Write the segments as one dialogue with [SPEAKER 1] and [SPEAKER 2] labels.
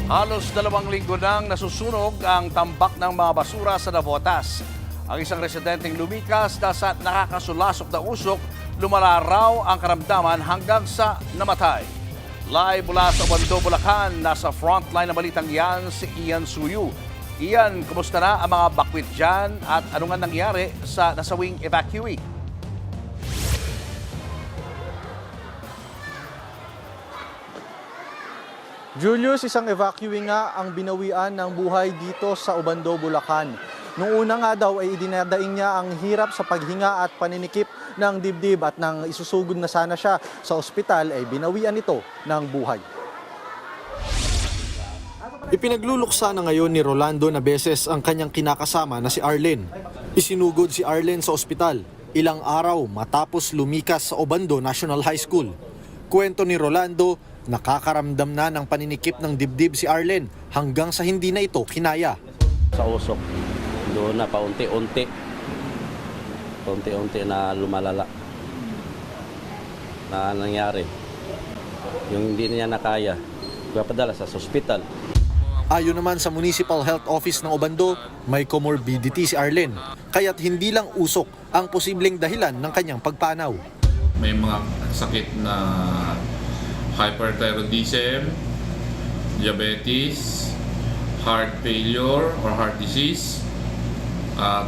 [SPEAKER 1] Halos 2 linggo nang nasusunog ang tambak ng mga basura sa Navotas. Ang isang residenteng lumikas na sa nakakasulasok na usok, lumala raw ang karamdaman hanggang sa namatay. Live mula sa Obando, Bulacan, nasa frontline na balitang yan si Ian Suyu. Ian, kumusta na ang mga bakwit dyan at ano nga nangyari sa nasawing evacuee?
[SPEAKER 2] Julius, isang evacuee nga ang binawian ng buhay dito sa Obando, Bulacan. Noong una nga daw ay idinadaing niya ang hirap sa paghinga at paninikip ng dibdib at nang isusugod na sana siya sa ospital ay binawian ito ng buhay. Ipinagluluksa na ngayon ni Rolando na beses ang kanyang kinakasama na si Arlen. Isinugod si Arlen sa ospital ilang araw matapos lumikas sa Obando National High School. Kwento ni Rolando, nakakaramdam na ng paninikip ng dibdib si Arlen hanggang sa hindi na ito kinaya.
[SPEAKER 3] Sa usok, doon na paunti-unti na lumalala na nangyari. Yung hindi niya nakaya, ipapadala sa ospital.
[SPEAKER 2] Ayon naman sa Municipal Health Office ng Obando, may comorbidity si Arlen, kaya't hindi lang usok ang posibleng dahilan ng kanyang pagpanaw.
[SPEAKER 4] May mga sakit na hyperthyroidism, diabetes, heart failure or heart disease,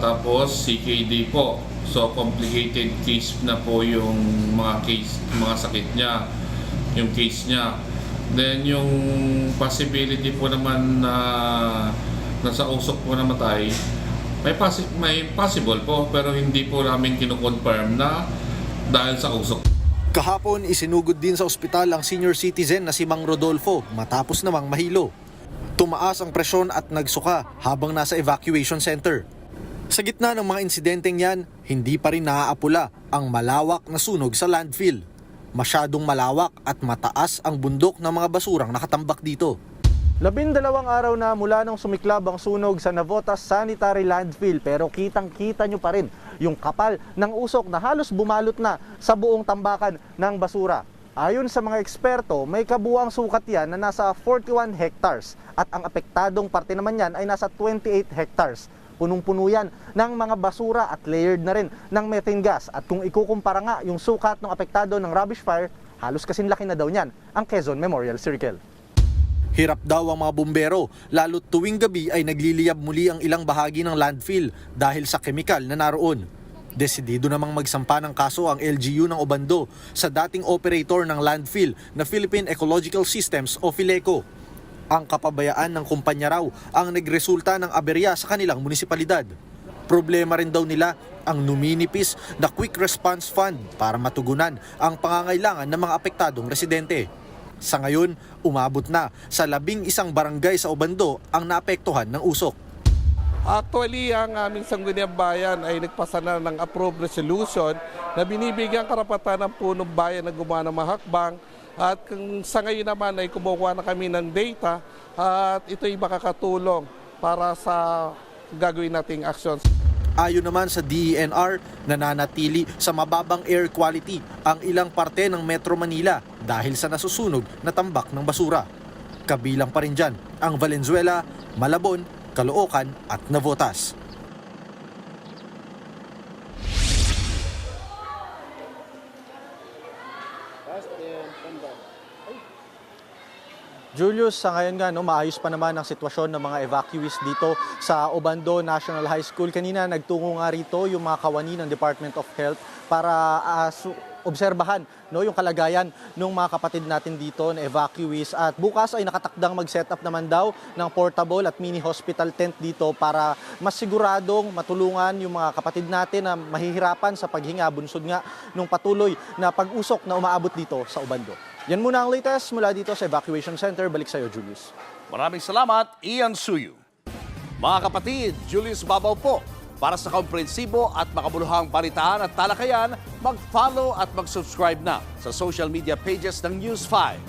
[SPEAKER 4] tapos CKD po. So complicated case na po yung mga sakit niya, yung case niya. Then yung possibility po naman na nasa usok po namatay, may possible po pero hindi po namin kino-confirm na dahil sa usok.
[SPEAKER 2] Kahapon, isinugod din sa ospital ang senior citizen na si Mang Rodolfo matapos namang mahilo. Tumaas ang presyon at nagsuka habang nasa evacuation center. Sa gitna ng mga insidenteng yan, hindi pa rin naaapula ang malawak na sunog sa landfill. Masyadong malawak at mataas ang bundok ng mga basurang nakatambak dito. 12 araw na mula nang sumiklab ang sunog sa Navotas Sanitary Landfill, pero kitang-kita nyo pa rin yung kapal ng usok na halos bumalot na sa buong tambakan ng basura. Ayon sa mga eksperto, may kabuuang sukat yan na nasa 41 hectares at ang apektadong parte naman yan ay nasa 28 hectares. Punong-puno yan ng mga basura at layered na rin ng methane gas. At kung ikukumpara nga yung sukat ng apektado ng rubbish fire, halos kasing laki na daw niyan ang Quezon Memorial Circle. Hirap daw ang mga bumbero, lalo't tuwing gabi ay nagliliyab muli ang ilang bahagi ng landfill dahil sa kemikal na naroon. Desidido namang magsampa ng kaso ang LGU ng Obando sa dating operator ng landfill na Philippine Ecological Systems o PHILECO. Ang kapabayaan ng kumpanya raw ang nagresulta ng aberya sa kanilang munisipalidad. Problema rin daw nila ang numinipis na Quick Response Fund para matugunan ang pangangailangan ng mga apektadong residente. Sa ngayon, umabot na sa 11 barangay sa Obando ang naapektuhan ng usok.
[SPEAKER 5] Actually, ang aming Sangguniang Bayan ay nagpasa na ng approved resolution na binibigyan karapatan ng punong bayan na gumawa ng mga hakbang. At sa ngayon naman ay kumukuha na kami ng data at ito'y makakatulong para sa gagawin nating actions.
[SPEAKER 2] Ayon naman sa DENR, nananatili sa mababang air quality ang ilang parte ng Metro Manila dahil sa nasusunog na tambak ng basura. Kabilang pa rin dyan ang Valenzuela, Malabon, Caloocan at Navotas. Julius, sa ngayon nga, maayos pa naman ang sitwasyon ng mga evacuees dito sa Obando National High School. Kanina nagtungo nga rito yung mga kawani ng Department of Health para obserbahan yung kalagayan ng mga kapatid natin dito na evacuees. At bukas ay nakatakdang mag-set up naman daw ng portable at mini hospital tent dito para mas siguradong matulungan yung mga kapatid natin na mahihirapan sa paghinga, bunsod nga nung patuloy na pag-usok na umaabot dito sa Obando. Yan muna ang latest mula dito sa Evacuation Center. Balik sa iyo, Julius.
[SPEAKER 1] Maraming salamat, Ian Suyu. Mga kapatid, Julius Babaw po. Para sa komprehensibo at makabuluhang balitaan at talakayan, mag-follow at mag-subscribe na sa social media pages ng News 5.